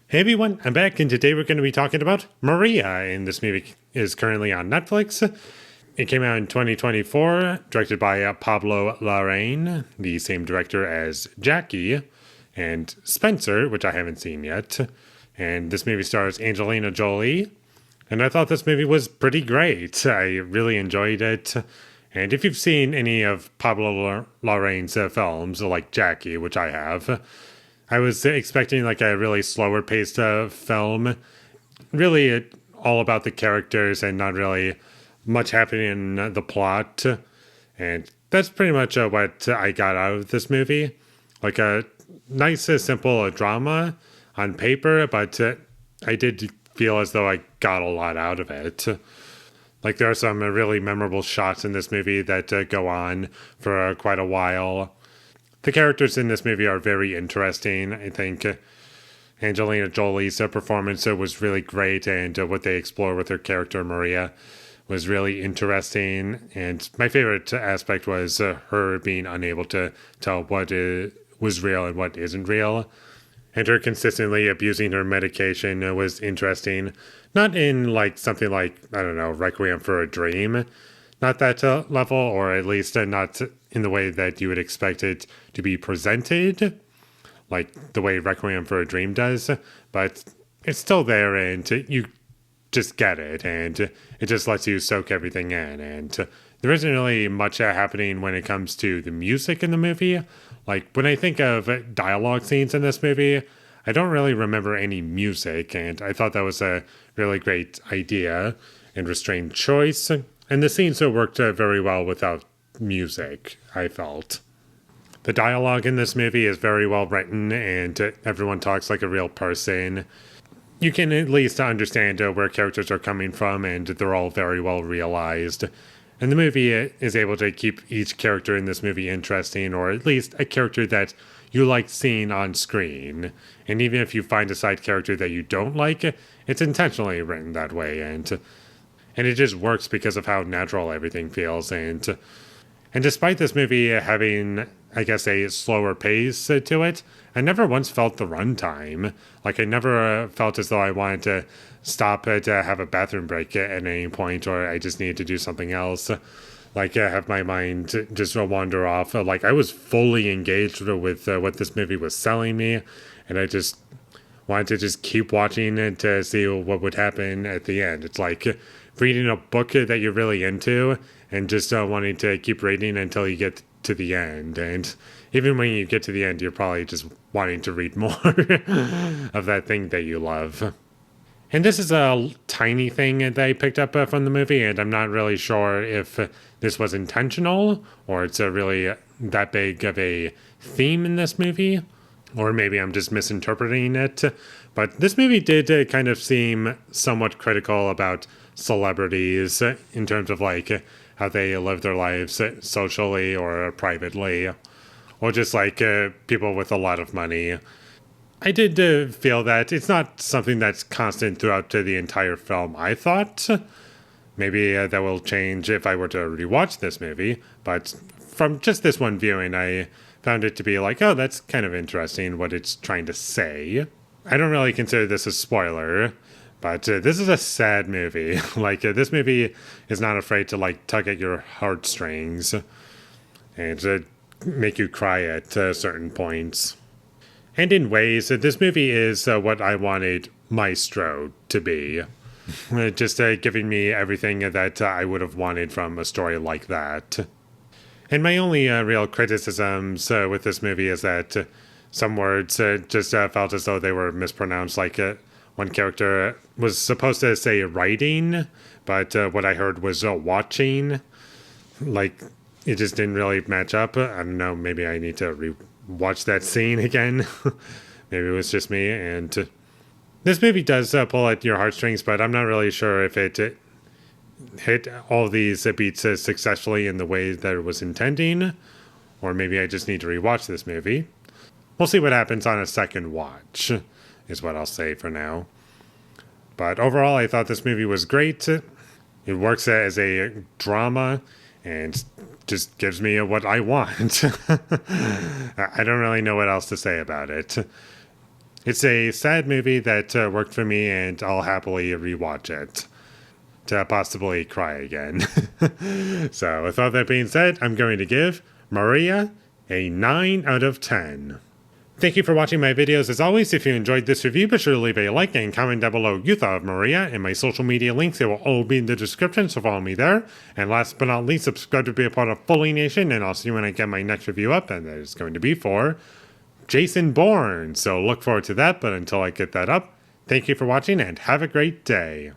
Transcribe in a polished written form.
Hey everyone, I'm back, and today we're going to be talking about Maria, and this movie is currently on Netflix. It came out in 2024, directed by Pablo Larraín, the same director as Jackie, and Spencer, which I haven't seen yet. And this movie stars Angelina Jolie, and I thought this movie was pretty great. I really enjoyed it. And if you've seen any of Pablo Larraín's films, like Jackie, which I have, I was expecting like a really slower paced film. Really all about the characters and not really much happening in the plot. And that's pretty much what I got out of this movie. Like a nice, simple drama on paper, but I did feel as though I got a lot out of it. Like there are some really memorable shots in this movie that go on for quite a while. The characters in this movie are very interesting. I think Angelina Jolie's performance was really great, and what they explore with her character Maria was really interesting. And my favorite aspect was her being unable to tell what was real and what isn't real. And her consistently abusing her medication was interesting. Not in like something like, I don't know, Requiem for a Dream. Not that level, or at least not in the way that you would expect it to be presented, like the way Requiem for a Dream does. But it's still there, and you just get it, and it just lets you soak everything in. And there isn't really much happening when it comes to the music in the movie. Like when I think of dialogue scenes in this movie, I don't really remember any music, and I thought that was a really great idea and restrained choice. And the scenes worked very well without music, I felt. The dialogue in this movie is very well written, and everyone talks like a real person. You can at least understand where characters are coming from, and they're all very well realized. And the movie is able to keep each character in this movie interesting, or at least a character that you like seeing on screen. And even if you find a side character that you don't like, it's intentionally written that way, and it just works because of how natural everything feels. And despite this movie having, I guess, a slower pace to it, I never once felt the runtime. Like, I never felt as though I wanted to stop to have a bathroom break at any point, or I just needed to do something else. Like, have my mind just wander off. Like, I was fully engaged with what this movie was selling me, and I just wanted to just keep watching it to see what would happen at the end. It's like reading a book that you're really into and just wanting to keep reading until you get to the end. And even when you get to the end, you're probably just wanting to read more of that thing that you love. And this is a tiny thing that I picked up from the movie, and I'm not really sure if this was intentional or it's really that big of a theme in this movie, or maybe I'm just misinterpreting it. But this movie did kind of seem somewhat critical about celebrities in terms of like how they live their lives socially or privately, or just like people with a lot of money. I did feel that it's not something that's constant throughout the entire film, I thought. Maybe that will change if I were to rewatch this movie, but from just this one viewing, I found it to be like, oh, that's kind of interesting what it's trying to say. I don't really consider this a spoiler, but this is a sad movie. Like, this movie is not afraid to, like, tug at your heartstrings and make you cry at certain points. And in ways, this movie is what I wanted Maestro to be. Just giving me everything that I would have wanted from a story like that. And my only real criticisms with this movie is that some words just felt as though they were mispronounced. Like one character was supposed to say writing, but what I heard was watching. Like, it just didn't really match up. I don't know, maybe I need to watch that scene again. Maybe it was just me. And this movie does pull at your heartstrings, but I'm not really sure if it hit all these beats successfully in the way that it was intending, or maybe I just need to rewatch this movie. We'll see what happens on a second watch, is what I'll say for now. But overall, I thought this movie was great. It works as a drama and just gives me what I want. I don't really know what else to say about it. It's a sad movie that worked for me, and I'll happily rewatch it to possibly cry again. So with all that being said, I'm going to give Maria a 9 out of 10. Thank you for watching my videos. As always, if you enjoyed this review, be sure to leave a like and comment down below what you thought of Maria, and my social media links, they will all be in the description, so follow me there. And last but not least, subscribe to be a part of Foley Nation, and I'll see you when I get my next review up, and that is going to be for Jason Bourne. So look forward to that, but until I get that up, thank you for watching and have a great day.